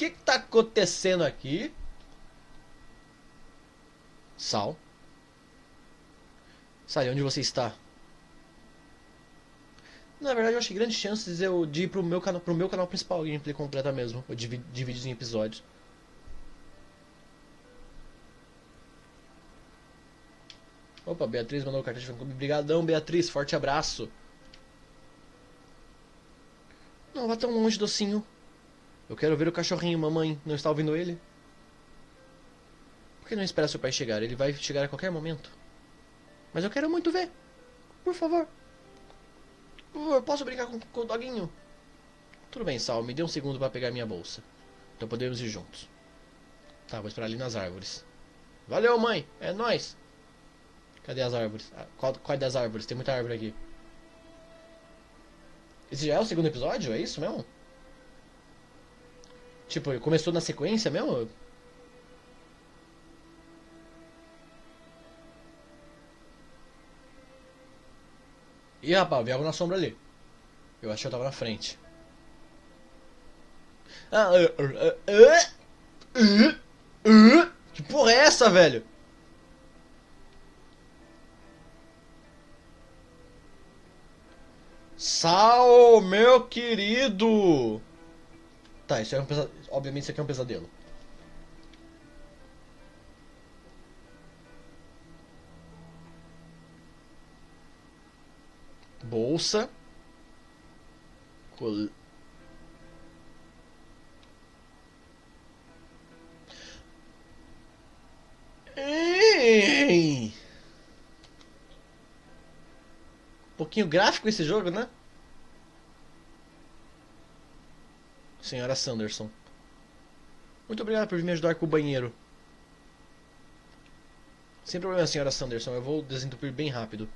que tá acontecendo aqui? Sal. Sally, onde você está? Na verdade, eu achei grandes chances de ir pro meu canal principal, gameplay completa mesmo. Eu divido em episódios. Opa, Beatriz mandou carta de fã clube. Obrigadão, Beatriz. Forte abraço. Não vá tão longe, docinho. Eu quero ver o cachorrinho, mamãe. Não está ouvindo ele? Por que não espera seu pai chegar? Ele vai chegar a qualquer momento. Mas eu quero muito ver. Por favor. Por favor, posso brincar com o doguinho? Tudo bem, Sal. Me dê um segundo para pegar minha bolsa. Então podemos ir juntos. Tá, vou esperar ali nas árvores. Valeu, mãe. É nóis. Cadê as árvores? Qual das árvores? Tem muita árvore aqui. Esse já é o segundo episódio? É isso mesmo? Tipo, começou na sequência mesmo? Ih, rapaz, vi algo na sombra ali. Eu achei que eu tava na frente. Ah, que porra é essa, velho? Sal, meu querido! Tá, isso é um pesadelo. Obviamente isso aqui é um pesadelo. Bolsa. Col... Ei! Um pouquinho gráfico esse jogo, né? Senhora Sanderson. Muito obrigado por me ajudar com o banheiro. Sem problema, senhora Sanderson. Eu vou desentupir bem rápido.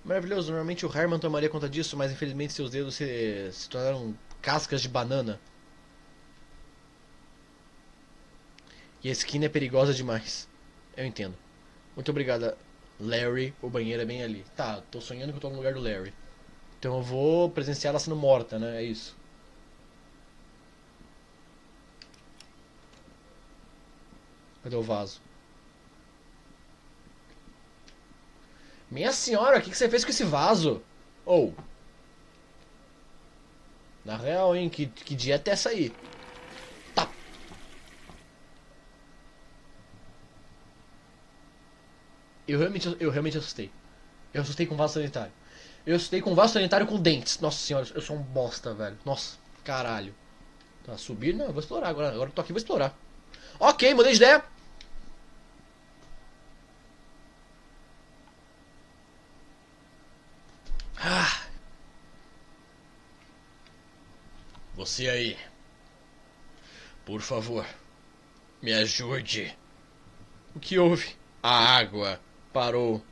Maravilhoso. Normalmente o Herman tomaria conta disso, mas infelizmente seus dedos se tornaram cascas de banana. E a esquina é perigosa demais. Eu entendo. Muito obrigada, Larry. O banheiro é bem ali. Tá, tô sonhando que eu tô no lugar do Larry. Então eu vou presenciar ela sendo morta, né? É isso. Cadê o vaso? Minha senhora, o que você fez com esse vaso? Ou, na real, hein? Que dieta é essa aí? Tá. Eu realmente assustei. Eu assustei com vaso sanitário. Eu assustei com vaso sanitário com dentes. Nossa senhora, eu sou um bosta, velho. Nossa, caralho. Tá, subir? Não, eu vou explorar agora. Agora eu tô aqui, vou explorar. Ok, mudei de ideia. Ah, você aí. Por favor, me ajude. O que houve? A água parou.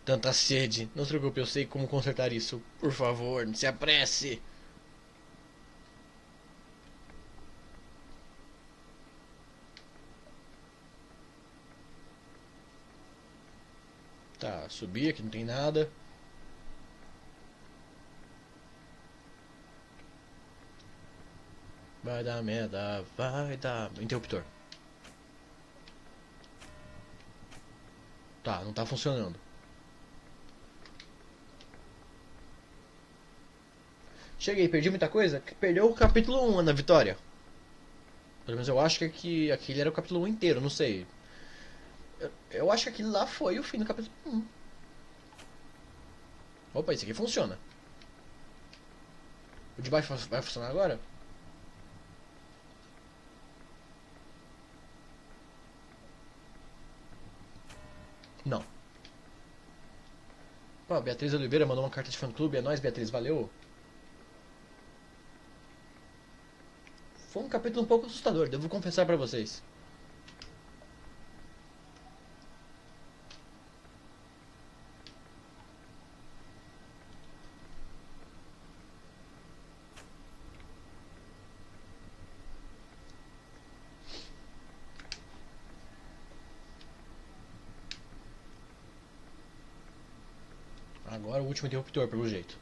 Tanta sede. Não se preocupe, eu sei como consertar isso. Por favor, se apresse. Tá, subi aqui, não tem nada. Vai dar merda, vai dar. Interruptor. Tá, não tá funcionando. Cheguei, perdi muita coisa? Perdeu o capítulo 1 na vitória. Pelo menos eu acho que aquele era o capítulo 1 inteiro, não sei. Eu acho que aquele lá foi o fim do capítulo 1. Opa, isso aqui funciona. O de baixo vai funcionar agora? Não. Pô, a Beatriz Oliveira mandou uma carta de fã clube. É nóis, Beatriz, valeu. Foi um capítulo um pouco assustador, devo confessar pra vocês. Agora o último interruptor, pelo jeito.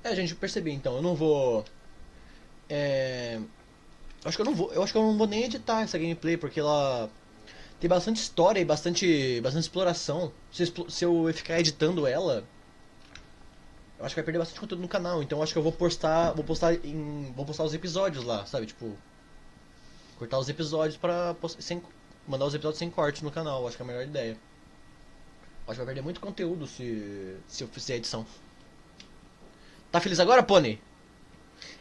É, gente, eu percebi então. Eu não vou Eu acho que eu não vou nem editar essa gameplay, porque ela tem bastante história e bastante exploração. Se eu ficar editando ela, eu acho que vai perder bastante conteúdo no canal. Então eu acho que eu vou postar os episódios lá, sabe? Tipo, cortar os episódios mandar os episódios sem corte no canal. Eu acho que é a melhor ideia. Eu acho que vai perder muito conteúdo se eu fizer a edição. Tá feliz agora, Pônei?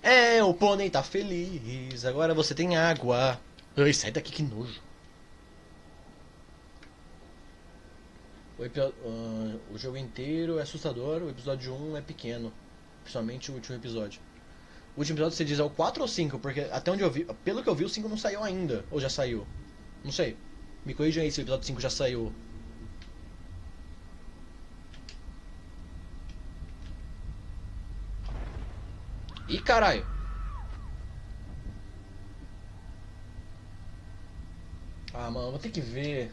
É, o Pônei tá feliz. Agora você tem água. Ai, sai daqui, que nojo. O jogo inteiro é assustador, o episódio 1 é pequeno. Principalmente o último episódio. O último episódio você diz é o 4 ou 5? Porque até onde eu vi, pelo que eu vi, o 5 não saiu ainda. Ou já saiu? Não sei. Me corrija aí se o episódio 5 já saiu. Ih, caralho. Ah, mano, vou ter que ver.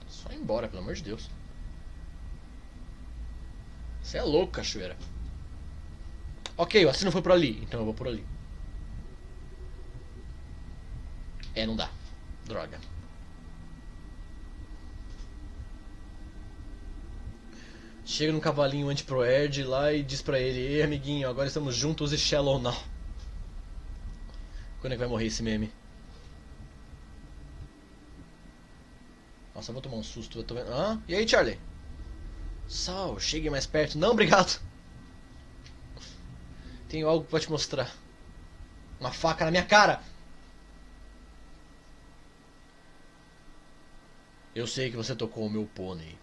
Só ir embora, pelo amor de Deus. Você é louco, cachoeira. Ok, o assino foi por ali, então eu vou por ali. É, não dá. Droga. Chega no cavalinho anti-proerd lá e diz pra ele: ei, amiguinho, agora estamos juntos e Shallow Now. Quando é que vai morrer esse meme? Nossa, eu vou tomar um susto. Eu tô vendo. Ah, e aí, Charlie? Sal, chegue mais perto. Não, obrigado. Tenho algo pra te mostrar. Uma faca na minha cara. Eu sei que você tocou o meu pônei.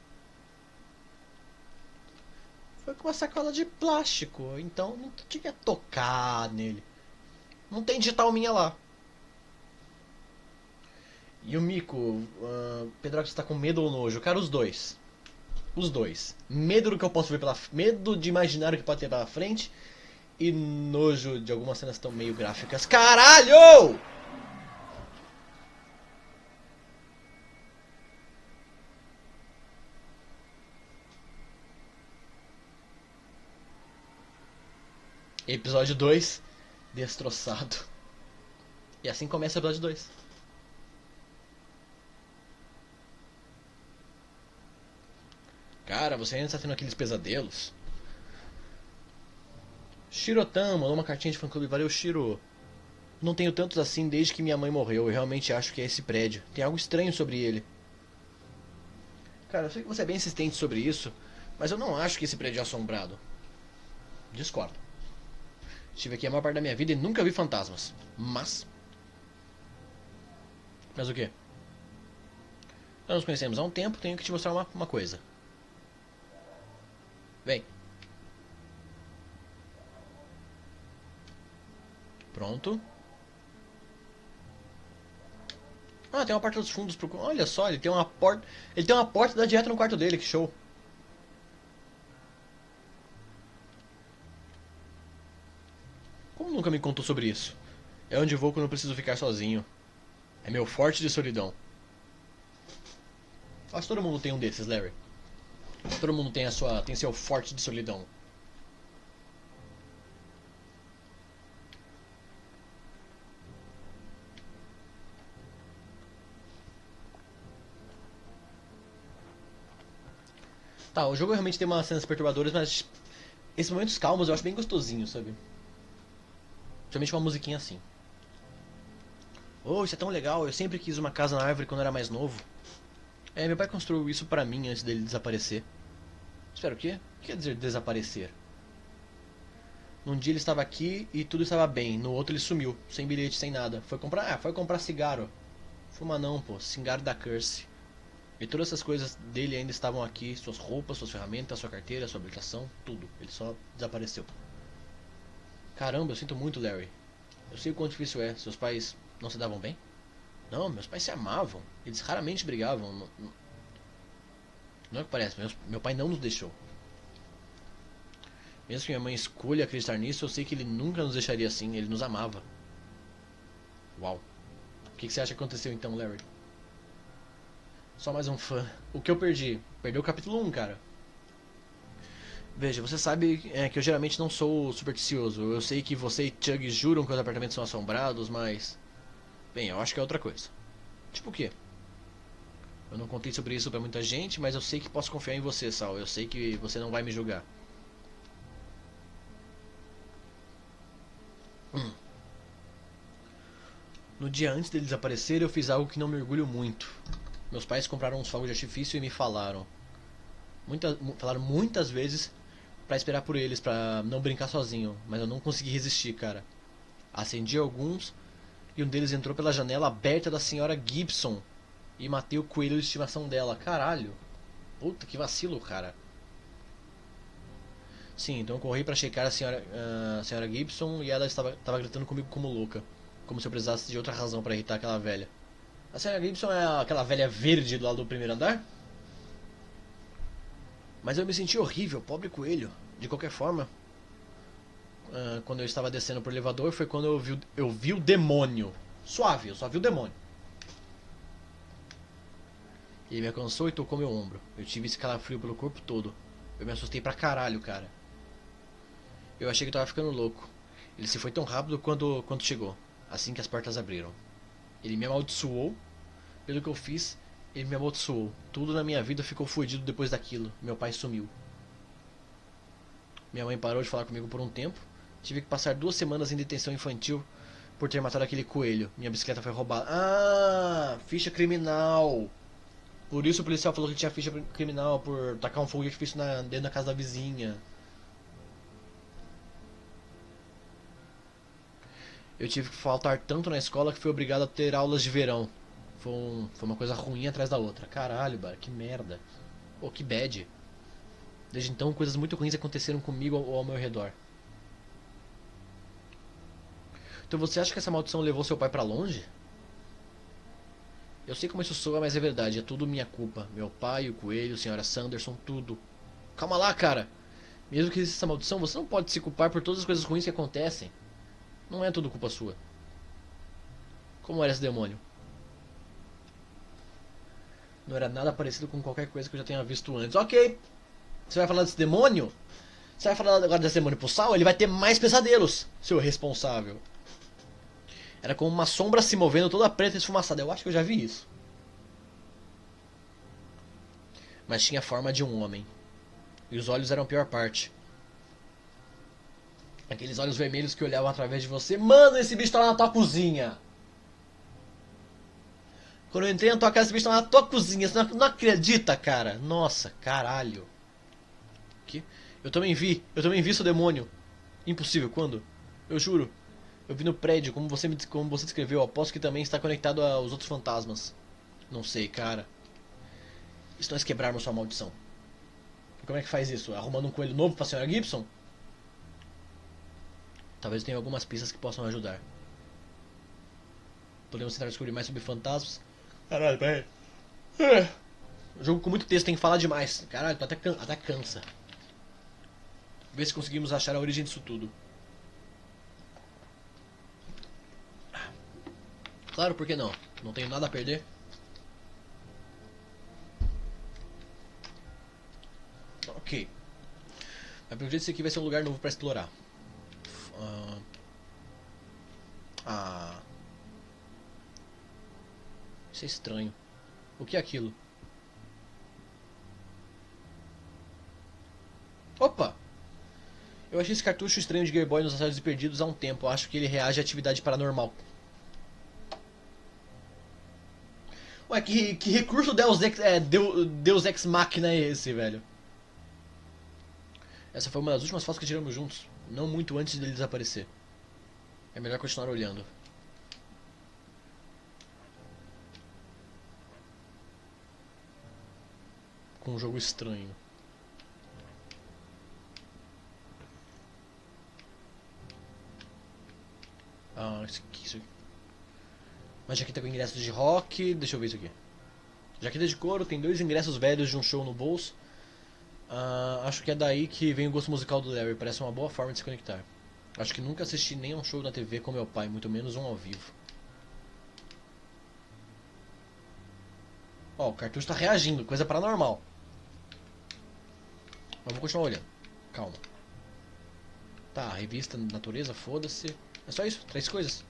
Foi com uma sacola de plástico, então não tinha que tocar nele. Não tem digital minha lá. E o Mico, Pedrox está com medo ou nojo? Cara, os dois. Os dois. Medo do que eu posso ver medo de imaginar o que pode ter pela frente. E nojo de algumas cenas tão meio gráficas. Caralho! Episódio 2, destroçado. E assim começa o episódio 2. Cara, você ainda está tendo aqueles pesadelos? Shirotan mandou uma cartinha de fã-clube. Valeu, Shiro. Não tenho tantos assim desde que minha mãe morreu. Eu realmente acho que é esse prédio. Tem algo estranho sobre ele. Cara, eu sei que você é bem insistente sobre isso, mas eu não acho que esse prédio é assombrado. Discordo. Estive aqui a maior parte da minha vida e nunca vi fantasmas. Mas o quê? Nós nos conhecemos há um tempo, tenho que te mostrar uma coisa. Vem. Pronto. Ah, tem uma porta dos fundos pro... Olha só, ele tem uma porta... Ele tem uma porta que dá direto no quarto dele, que show. Como nunca me contou sobre isso? É onde vou quando eu preciso ficar sozinho. É meu forte de solidão. Acho que todo mundo tem um desses, Larry. Todo mundo tem seu forte de solidão. Tá, o jogo realmente tem umas cenas perturbadoras, mas esses momentos calmos eu acho bem gostosinho, sabe? Principalmente uma musiquinha assim. Oh, isso é tão legal, eu sempre quis uma casa na árvore quando era mais novo. É, meu pai construiu isso pra mim antes dele desaparecer. Espera, o quê? O que quer dizer desaparecer? Num dia ele estava aqui e tudo estava bem, no outro ele sumiu, sem bilhete, sem nada. Foi comprar cigarro. Fuma não, pô, cigarro da Curse. E todas essas coisas dele ainda estavam aqui, suas roupas, suas ferramentas, sua carteira, sua habilitação, tudo. Ele só desapareceu. Caramba, eu sinto muito, Larry. Eu sei o quão difícil é. Seus pais não se davam bem? Não, meus pais se amavam. Eles raramente brigavam. Não é o que parece, meu pai não nos deixou. Mesmo que minha mãe escolha acreditar nisso, eu sei que ele nunca nos deixaria assim. Ele nos amava. Uau. O que você acha que aconteceu então, Larry? Só mais um fã. O que eu perdi? Perdeu o capítulo 1, cara. Veja, você sabe que eu geralmente não sou supersticioso. Eu sei que você e Chug juram que os apartamentos são assombrados, mas... Bem, eu acho que é outra coisa. Tipo o quê? Eu não contei sobre isso pra muita gente, mas eu sei que posso confiar em você, Sal. Eu sei que você não vai me julgar. No dia antes dele desaparecer, eu fiz algo que não me orgulho muito. Meus pais compraram uns fogos de artifício e me falaram. Falaram muitas vezes pra esperar por eles, pra não brincar sozinho. Mas eu não consegui resistir, cara. Acendi alguns e um deles entrou pela janela aberta da senhora Gibson e matei o coelho de estimação dela. Caralho. Puta, que vacilo, cara. Sim, então eu corri pra checar a senhora Gibson e ela estava gritando comigo como louca. Como se eu precisasse de outra razão pra irritar aquela velha. A senhora Gibson é aquela velha verde do lado do primeiro andar? Mas eu me senti horrível, pobre coelho. De qualquer forma, quando eu estava descendo pro elevador foi quando eu vi o demônio. Suave, eu só vi o demônio. Ele me alcançou e tocou meu ombro. Eu tive esse calafrio pelo corpo todo. Eu me assustei pra caralho, cara. Eu achei que eu tava ficando louco. Ele se foi tão rápido quanto chegou, assim que as portas abriram. Ele me amaldiçoou. Pelo que eu fiz, ele me amaldiçoou. Tudo na minha vida ficou fodido depois daquilo. Meu pai sumiu. Minha mãe parou de falar comigo por um tempo. Tive que passar 2 semanas em detenção infantil por ter matado aquele coelho. Minha bicicleta foi roubada. Ah, ficha criminal. Por isso o policial falou que tinha ficha criminal por tacar um fogo de artifício dentro da casa da vizinha. Eu tive que faltar tanto na escola que fui obrigado a ter aulas de verão. Foi uma coisa ruim atrás da outra. Caralho, bar, que merda. Pô, que bad. Desde então, coisas muito ruins aconteceram comigo ou ao meu redor. Então você acha que essa maldição levou seu pai pra longe? Eu sei como isso soa, mas é verdade. É tudo minha culpa. Meu pai, o coelho, a senhora Sanderson, tudo. Calma lá, cara. Mesmo que exista essa maldição, você não pode se culpar por todas as coisas ruins que acontecem. Não é tudo culpa sua. Como era esse demônio? Não era nada parecido com qualquer coisa que eu já tenha visto antes. Ok. Você vai falar desse demônio? Você vai falar agora desse demônio pro Sal? Ele vai ter mais pesadelos, seu responsável. Era como uma sombra se movendo toda preta e esfumaçada. Eu acho que eu já vi isso. Mas tinha a forma de um homem. E os olhos eram a pior parte. Aqueles olhos vermelhos que olhavam através de você. Mano, esse bicho tá lá na tua cozinha. Quando eu entrei na tua casa, esse bicho tá lá na tua cozinha. Você não acredita, cara? Nossa, caralho. Que? Eu também vi seu demônio. Impossível, quando? Eu juro. Eu vi no prédio, como você descreveu. Aposto que também está conectado aos outros fantasmas. Não sei, cara. E se nós quebrarmos sua maldição? E como é que faz isso? Arrumando um coelho novo pra senhora Gibson? Talvez tenha algumas pistas que possam ajudar. Podemos tentar descobrir mais sobre fantasmas. Caralho, peraí. Jogo com muito texto, tem que falar demais. Caralho, até cansa. Ver se conseguimos achar a origem disso tudo. Claro, por que não? Não tenho nada a perder. Ok. Mas pelo jeito esse aqui vai ser um lugar novo pra explorar. Isso é estranho. O que é aquilo? Opa! Eu achei esse cartucho estranho de Game Boy nos Acessórios Perdidos há um tempo. Eu acho que ele reage à atividade paranormal. Ué, que recurso Deus Ex Machina é esse, velho? Essa foi uma das últimas fotos que tiramos juntos. Não muito antes dele desaparecer. É melhor continuar olhando. Com um jogo estranho. Isso aqui. Uma jaqueta com ingressos de rock. Deixa eu ver isso aqui. Jaqueta de couro, tem 2 ingressos velhos de um show no bolso. Acho que é daí que vem o gosto musical do Larry. Parece uma boa forma de se conectar. Acho que nunca assisti nem a um show na TV com meu pai, muito menos um ao vivo. Ó, o cartucho tá reagindo, coisa paranormal. Mas vou continuar olhando. Calma. Tá, revista natureza, foda-se. É só isso, 3 coisas.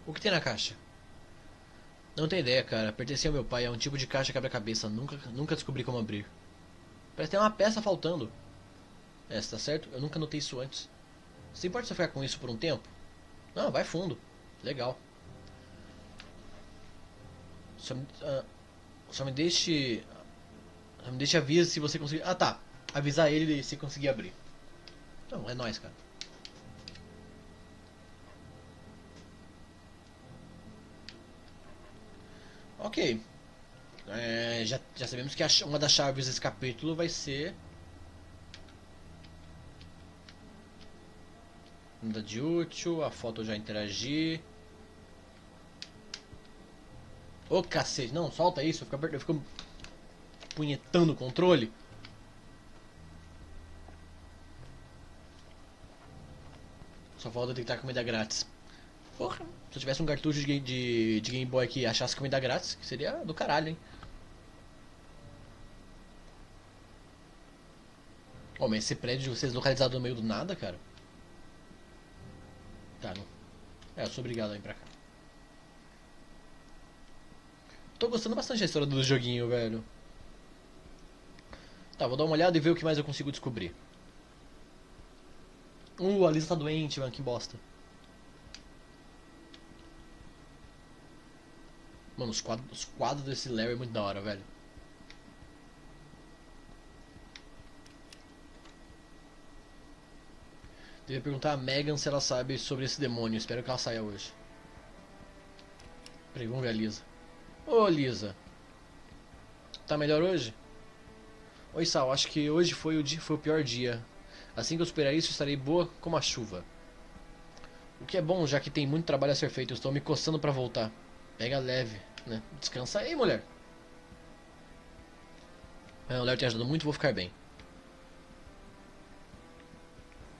O que tem na caixa? Não tenho ideia, cara. Pertencia ao meu pai, é um tipo de caixa quebra-cabeça. Nunca descobri como abrir. Parece que tem uma peça faltando. É, tá certo? Eu nunca notei isso antes. Você importa se eu ficar com isso por um tempo? Não, vai fundo. Legal. Só me, ah, só me deixe. Só me deixe avisar se você conseguir. Ah, tá. Avisar ele se conseguir abrir. Não, é nóis, cara. Ok. Já sabemos que uma das chaves desse capítulo vai ser. Nada de útil, a foto eu já interagi. Ô cacete, não, solta isso, eu fico punhetando o controle. Só falta detectar comida grátis. Porra, se eu tivesse um cartucho de Game Boy que achasse comida grátis, que seria do caralho, hein. Ó, mas esse prédio de vocês localizado no meio do nada, cara. Tá, não. Eu sou obrigado a ir pra cá. Tô gostando bastante da história do joguinho, velho. Tá, vou dar uma olhada e ver o que mais eu consigo descobrir. A Lisa tá doente, mano, que bosta. Mano, os quadros desse Larry é muito da hora, velho. Devia perguntar a Megan se ela sabe sobre esse demônio. Espero que ela saia hoje. Peraí, vamos ver a Lisa. Ô, Lisa. Tá melhor hoje? Oi, Sal. Acho que hoje foi o pior dia. Assim que eu superar isso, estarei boa como a chuva. O que é bom, já que tem muito trabalho a ser feito. Eu estou me coçando pra voltar. Pega leve, né? Descansa aí, mulher. O Léo tem ajudado muito, vou ficar bem.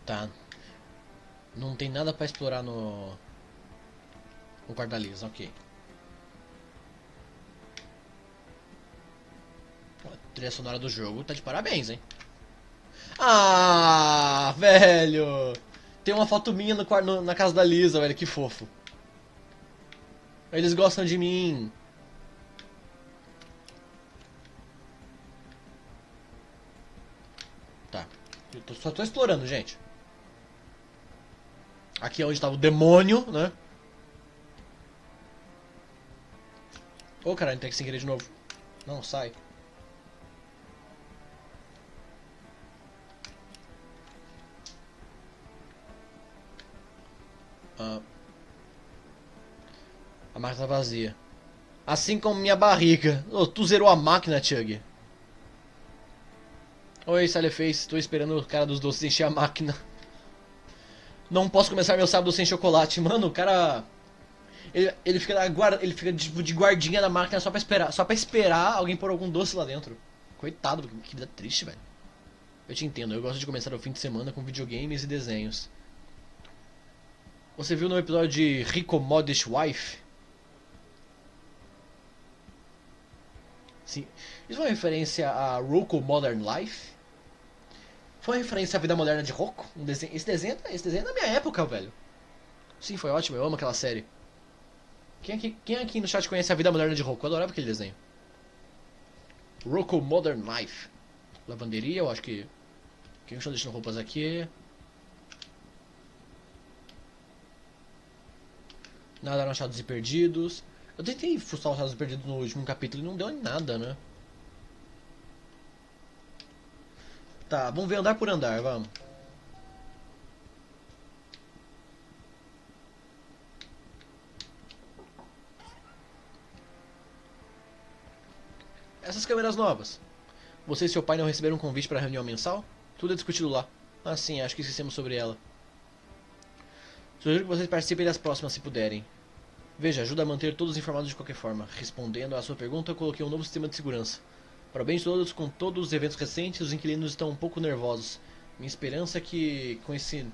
Tá. Não tem nada pra explorar no quarto da Lisa, ok. A trilha sonora do jogo tá de parabéns, hein? Ah, velho! Tem uma foto minha na casa da Lisa, velho, que fofo. Eles gostam de mim. Tá. Só tô explorando, gente. Aqui é onde tava o demônio, né? Ô, caralho, tem que se querer de novo. Não, sai. Ah, a máquina tá vazia. Assim como minha barriga. Oh, tu zerou a máquina, Chug. Oi, Saleface. Tô esperando o cara dos doces encher a máquina. Não posso começar meu sábado sem chocolate. Mano, o cara... Ele fica, ele fica tipo, de guardinha na máquina só pra esperar alguém pôr algum doce lá dentro. Coitado, que vida triste, velho. Eu te entendo, eu gosto de começar o fim de semana com videogames e desenhos. Você viu no episódio de Rico Modest Wife? Sim. Isso é uma referência a Rocco Modern Life? Foi uma referência à vida moderna de Rocco? Esse desenho é da minha época, velho. Sim, foi ótimo, eu amo aquela série. Quem aqui no chat conhece a vida moderna de Rocco? Eu adorava aquele desenho. Rocco Modern Life. Lavanderia, eu acho que... Quem está deixando roupas aqui? Nada achados e perdidos. Eu tentei frustrar os achados e perdidos no último capítulo e não deu em nada, né? Tá, vamos ver andar por andar, vamos. Essas câmeras novas. Você e seu pai não receberam um convite para a reunião mensal? Tudo é discutido lá. Ah, sim, acho que esquecemos sobre ela. Sugiro que vocês participem das próximas se puderem. Veja, ajuda a manter todos informados de qualquer forma. Respondendo à sua pergunta, eu coloquei um novo sistema de segurança. Para bem de todos, com todos os eventos recentes, os inquilinos estão um pouco nervosos. Minha esperança é que, com esse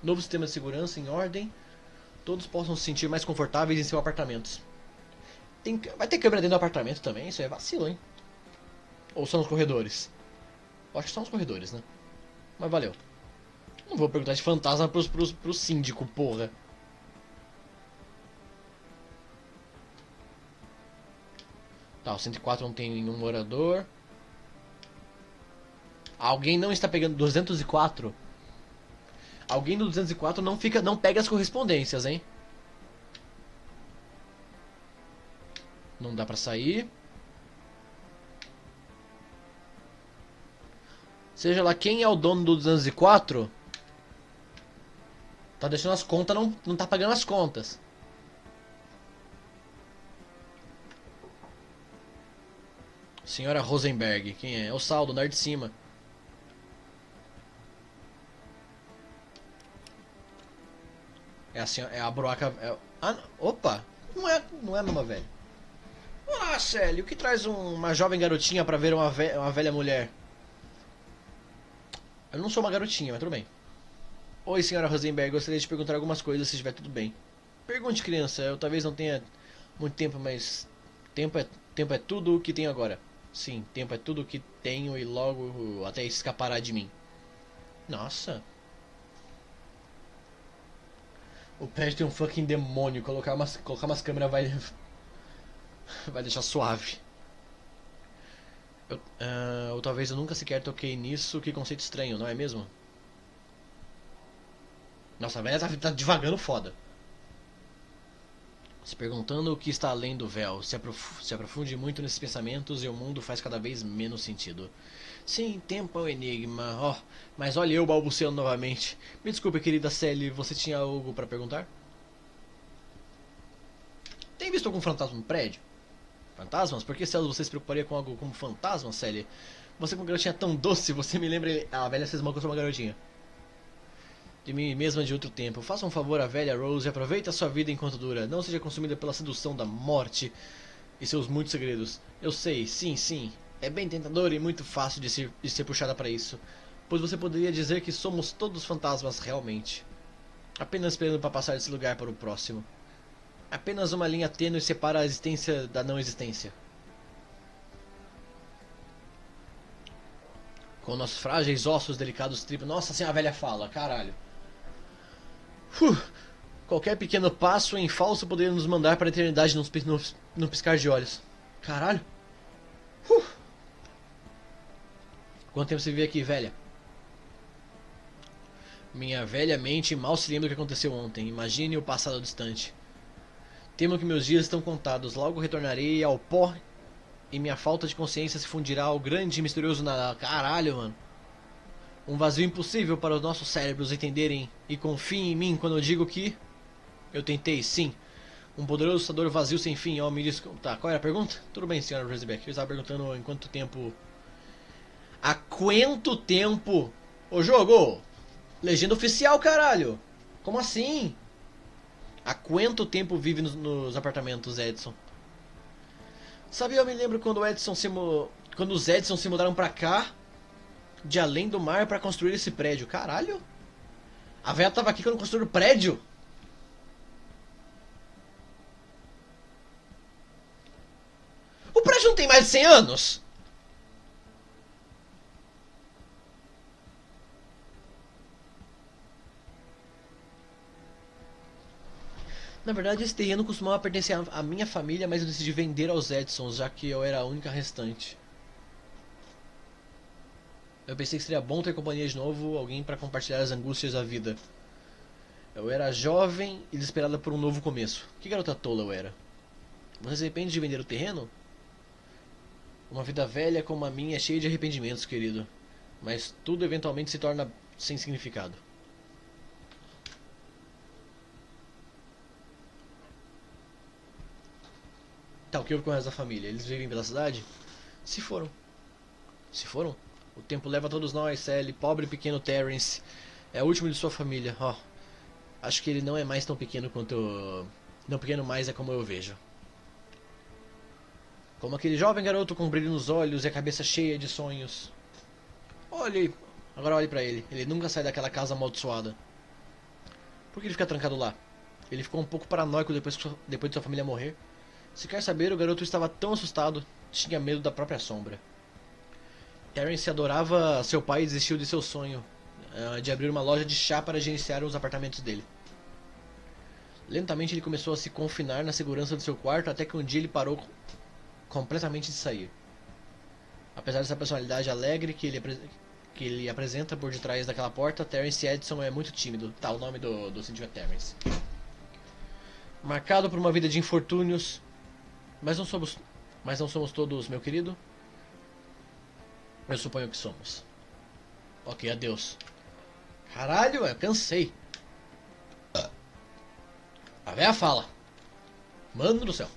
novo sistema de segurança em ordem, todos possam se sentir mais confortáveis em seus apartamentos. Vai ter câmera dentro do apartamento também? Isso é vacilo, hein? Ou são os corredores? Eu acho que são os corredores, né? Mas valeu. Não vou perguntar de fantasma pro síndico, porra. Tá, o 104 não tem nenhum morador. Alguém não está pegando 204. Alguém do 204 não pega as correspondências, hein? Não dá pra sair. Seja lá quem é o dono do 204, tá deixando as contas, não tá pagando as contas. Senhora Rosenberg, quem é? É o Saldo, andar de cima. É a senhora, é a broca. Opa! Não é a mesma velha. Olá, Célio, o que traz uma jovem garotinha pra ver uma velha mulher? Eu não sou uma garotinha, mas tudo bem. Oi, senhora Rosenberg, gostaria de perguntar algumas coisas se estiver tudo bem. Pergunte, criança, eu talvez não tenha muito tempo, mas tempo é tudo o que tenho agora. Sim, tempo é tudo o que tenho e logo até escapará de mim. Nossa. O prédio tem um fucking demônio, colocar umas câmeras vai deixar suave. Ou talvez eu nunca sequer toquei nisso, que conceito estranho, não é mesmo? Nossa, a velha tá devagando foda. Se perguntando o que está além do véu, se aprofunde muito nesses pensamentos e o mundo faz cada vez menos sentido. Sim, tempo é um enigma, mas olha eu balbuciando novamente. Me desculpe, querida Sally, você tinha algo para perguntar? Tem visto algum fantasma no prédio? Fantasmas? Por que céus você se preocuparia com algo como fantasma, Sally? Você com uma garotinha tão doce, você me lembra a velha cismou que eu sou uma garotinha. De mim mesma de outro tempo. Faça um favor à velha Rose e aproveite a sua vida enquanto dura. Não seja consumida pela sedução da morte e seus muitos segredos. Eu sei, sim. É bem tentador e muito fácil de ser puxada para isso. Pois você poderia dizer que somos todos fantasmas realmente. Apenas esperando para passar desse lugar para o próximo. Apenas uma linha tênue separa a existência da não existência. Com nossos frágeis ossos delicados triplos. Nossa senhora, a velha fala, caralho. Qualquer pequeno passo em falso poderia nos mandar para a eternidade num piscar de olhos. Caralho. Quanto tempo você vive aqui, velha? Minha velha mente mal se lembra do que aconteceu ontem. Imagine o passado distante. Temo que meus dias estão contados. Logo retornarei ao pó e minha falta de consciência se fundirá ao grande e misterioso nada. Caralho, mano. Um vazio impossível para os nossos cérebros entenderem e confiem em mim quando eu digo que... Eu tentei, sim. Um poderoso assustador vazio sem fim. Me desculpa. Tá, qual era a pergunta? Tudo bem, senhora Rosenberg. Eu estava perguntando em quanto tempo... Há quanto tempo... Ô jogo! Legenda oficial, caralho! Como assim? Há quanto tempo vive nos apartamentos, Edson? Sabe, eu me lembro quando os Edson se mudaram pra cá, de além do mar, pra construir esse prédio. Caralho! A velha tava aqui quando construíram o prédio? O prédio não tem mais de 100 anos? Na verdade, esse terreno costumava pertencer à minha família, mas eu decidi vender aos Edsons, já que eu era a única restante. Eu pensei que seria bom ter companhia de novo, alguém para compartilhar as angústias da vida. Eu era jovem e desesperada por um novo começo. Que garota tola eu era. Você se arrepende de vender o terreno? Uma vida velha como a minha é cheia de arrependimentos, querido. Mas tudo eventualmente se torna sem significado. Tá, o que houve com o resto da família? Eles vivem pela cidade? Se foram. Se foram? O tempo leva a todos nós, Sally, pobre pequeno Terence. É o último de sua família. Acho que ele não é mais tão pequeno quanto... Não pequeno mais é como eu vejo. Como aquele jovem garoto com brilho nos olhos e a cabeça cheia de sonhos. Agora olhe pra ele. Ele nunca sai daquela casa amaldiçoada. Por que ele fica trancado lá? Ele ficou um pouco paranoico depois de sua família morrer. Se quer saber, o garoto estava tão assustado, tinha medo da própria sombra. Terence adorava seu pai e desistiu de seu sonho de abrir uma loja de chá para gerenciar os apartamentos dele. Lentamente ele começou a se confinar na segurança do seu quarto até que um dia ele parou completamente de sair. Apesar dessa personalidade alegre que ele apresenta por detrás daquela porta, Terence Edison é muito tímido. Tá, o nome do sítio é Terence. Marcado por uma vida de infortúnios, mas não somos todos, meu querido. Eu suponho que somos. Ok, adeus. Caralho, eu cansei. A véia fala. Mano do céu.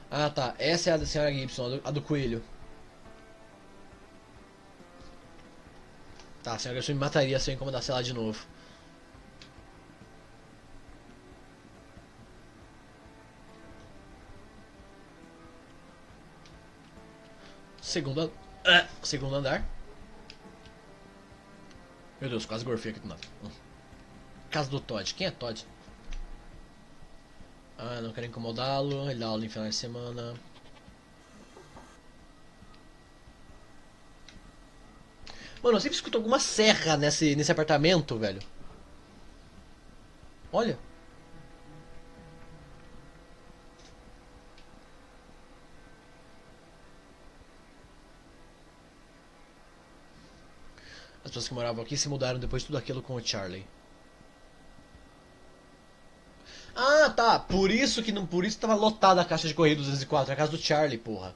Ah tá, essa é a da senhora Gibson, a do coelho. Tá, a senhora Gibson me mataria se eu incomodasse ela de novo. Segundo andar. Meu Deus, quase gorfei aqui do nada. Casa do Todd. Quem é Todd? Ah, não quero incomodá-lo. Ele dá aula em final de semana. Mano, eu sempre escuto alguma serra nesse apartamento, velho. Olha. As pessoas que moravam aqui se mudaram depois de tudo aquilo com o Charlie. Ah, tá. Por isso tava lotada a caixa de correio 204. É a casa do Charlie, porra.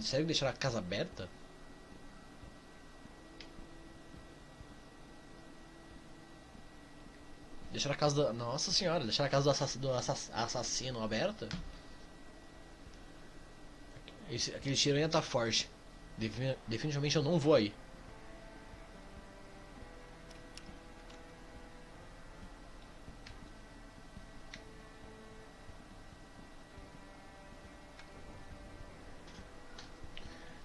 Sério que deixaram a casa aberta? Deixaram a casa da... Nossa senhora, deixaram a casa do assassino aberta? Aquele cheiro ainda tá forte. Definitivamente eu não vou aí.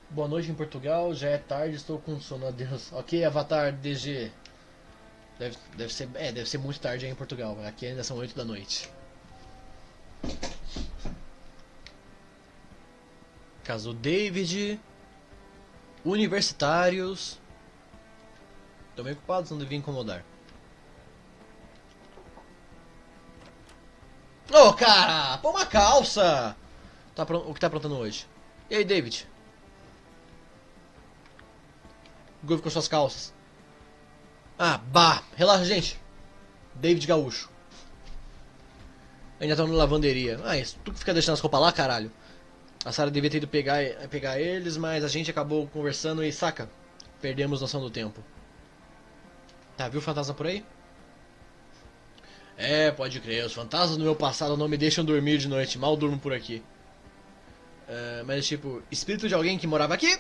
Boa noite em Portugal, já é tarde, estou com sono, adeus. Ok, Avatar DG. Deve ser muito tarde aí em Portugal, aqui ainda são 8 da noite. Caso David. Universitários. Tô meio ocupado, não devia incomodar. Ô, cara! Pô uma calça! O que tá aprontando hoje? E aí, David? Groove com suas calças. Ah, bah! Relaxa, gente. David Gaúcho. Ainda estão na lavanderia. Ah, isso, tu que fica deixando as roupas lá, caralho. A Sarah devia ter ido pegar eles, mas a gente acabou conversando e, saca? Perdemos noção do tempo. Tá, viu o fantasma por aí? É, pode crer, os fantasmas do meu passado não me deixam dormir de noite, mal durmo por aqui. Mas tipo, espírito de alguém que morava aqui?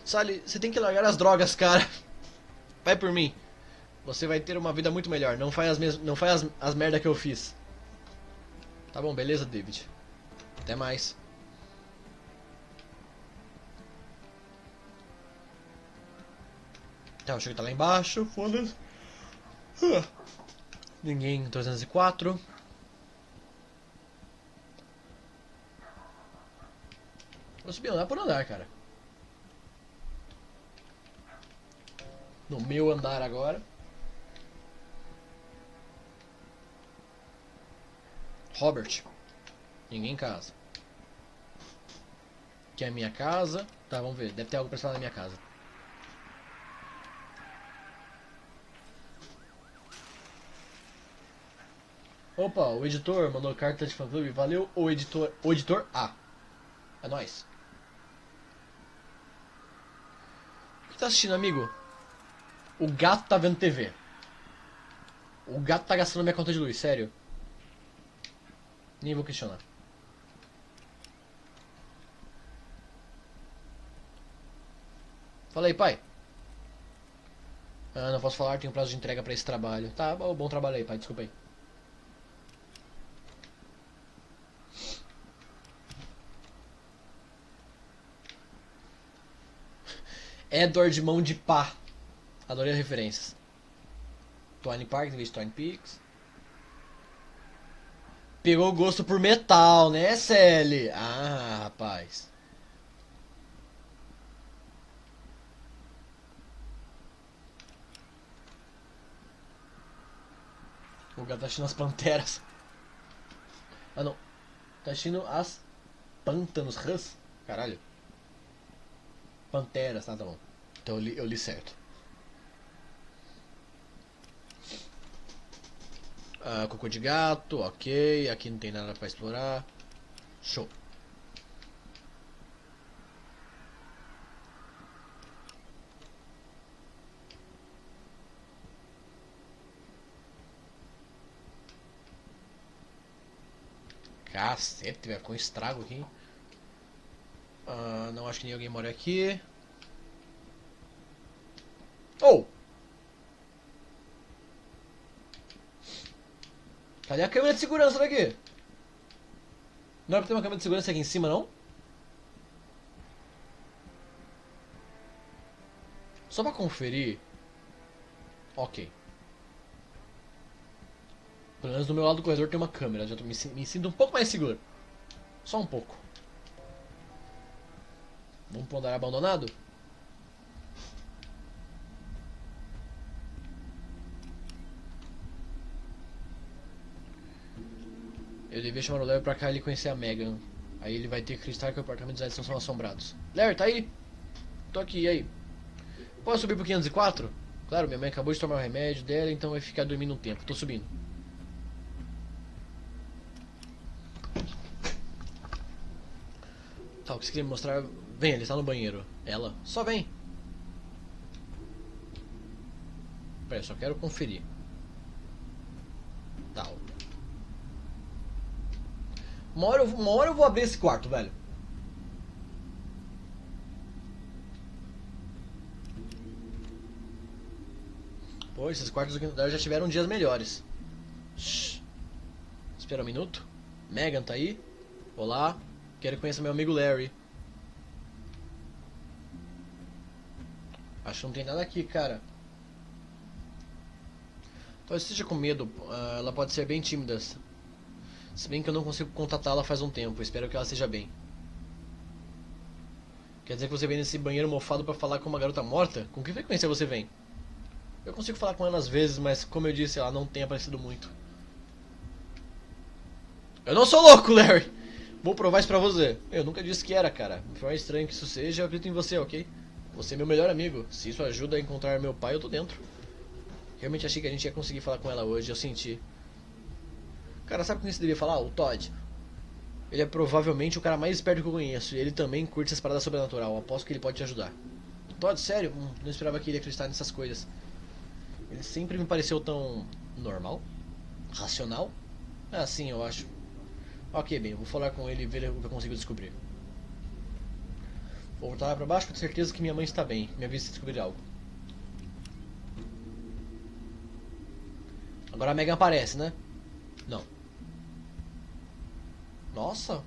Sally, você tem que largar as drogas, cara. Vai por mim. Você vai ter uma vida muito melhor. Não faz as merda que eu fiz. Tá bom, beleza, David. Até mais. Tá, o Chico tá lá embaixo. Foda-se. Ninguém 304. Vou subir andar por andar, cara. No meu andar agora. Robert. Ninguém em casa. Aqui é a minha casa. Tá, vamos ver. Deve ter algo pra falar na minha casa. Opa, o editor mandou carta de fã-clube. Valeu, o editor A. É nóis. O que tá assistindo, amigo? O gato tá vendo TV. O gato tá gastando minha conta de luz, sério. Nem vou questionar. Fala aí, pai. Ah, não posso falar, tenho prazo de entrega pra esse trabalho. Tá, bom trabalho aí, pai, desculpa aí. Edward Mão de Pá. Adorei as referências. Twine Park em vez de Twine Peaks. Pegou gosto por metal, né, Sally? Ah, rapaz. O gato tá assistindo as panteras. Ah, não. Tá assistindo as pântanos rãs. Caralho. Panteras, tá bom. Então eu li certo. Cocô de gato, ok. Aqui não tem nada pra explorar. Show. Cacete, velho, com estrago aqui. Não acho que nem alguém mora aqui. Oh! Cadê a câmera de segurança daqui? Não era pra ter uma câmera de segurança aqui em cima, não? Só pra conferir. Ok. Pelo menos do meu lado do corredor tem uma câmera. Já me sinto um pouco mais seguro. Só um pouco. Vamos pro andar abandonado? Eu devia chamar o Larry pra cá e ele conhecer a Megan. Aí ele vai ter que acreditar que o apartamento dos Edson são assombrados. Larry, tá aí? Tô aqui, e aí? Posso subir pro 504? Claro, minha mãe acabou de tomar o remédio dela, então vai ficar dormindo um tempo. Tô subindo. Tá, o que você queria me mostrar? Vem, ele está no banheiro. Ela? Só vem. Pera, eu só quero conferir. Tá. Uma hora eu vou abrir esse quarto, velho. Pô, esses quartos aqui já tiveram dias melhores. Shhh. Espera um minuto. Megan tá aí? Olá. Quero conhecer meu amigo Larry. Acho que não tem nada aqui, cara. Talvez esteja com medo. Ela pode ser bem tímida. Se bem que eu não consigo contatá-la faz um tempo. Espero que ela esteja bem. Quer dizer que você vem nesse banheiro mofado pra falar com uma garota morta? Com que frequência você vem? Eu consigo falar com ela às vezes, mas como eu disse, ela não tem aparecido muito. Eu não sou louco, Larry! Vou provar isso pra você. Eu nunca disse que era, cara. Por mais estranho que isso seja, eu acredito em você, ok? Você é meu melhor amigo. Se isso ajuda a encontrar meu pai, eu tô dentro. Realmente achei que a gente ia conseguir falar com ela hoje, eu senti. Cara, sabe com quem você devia falar? O Todd. Ele é provavelmente o cara mais esperto que eu conheço. E ele também curte essas paradas sobrenatural. Aposto que ele pode te ajudar. Todd, sério? Não esperava que ele ia acreditar nessas coisas. Ele sempre me pareceu tão... normal? Racional? Ah, sim, eu acho. Ok, bem, eu vou falar com ele e ver o que eu consigo descobrir. Vou voltar lá pra baixo com certeza que minha mãe está bem. Me avisa se descobrir algo. Agora a Megan aparece, né? Não. Nossa.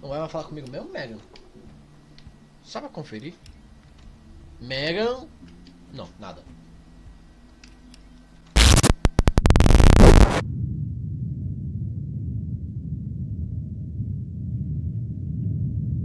Não vai mais falar comigo mesmo, Megan? Só pra conferir. Megan... Não, nada.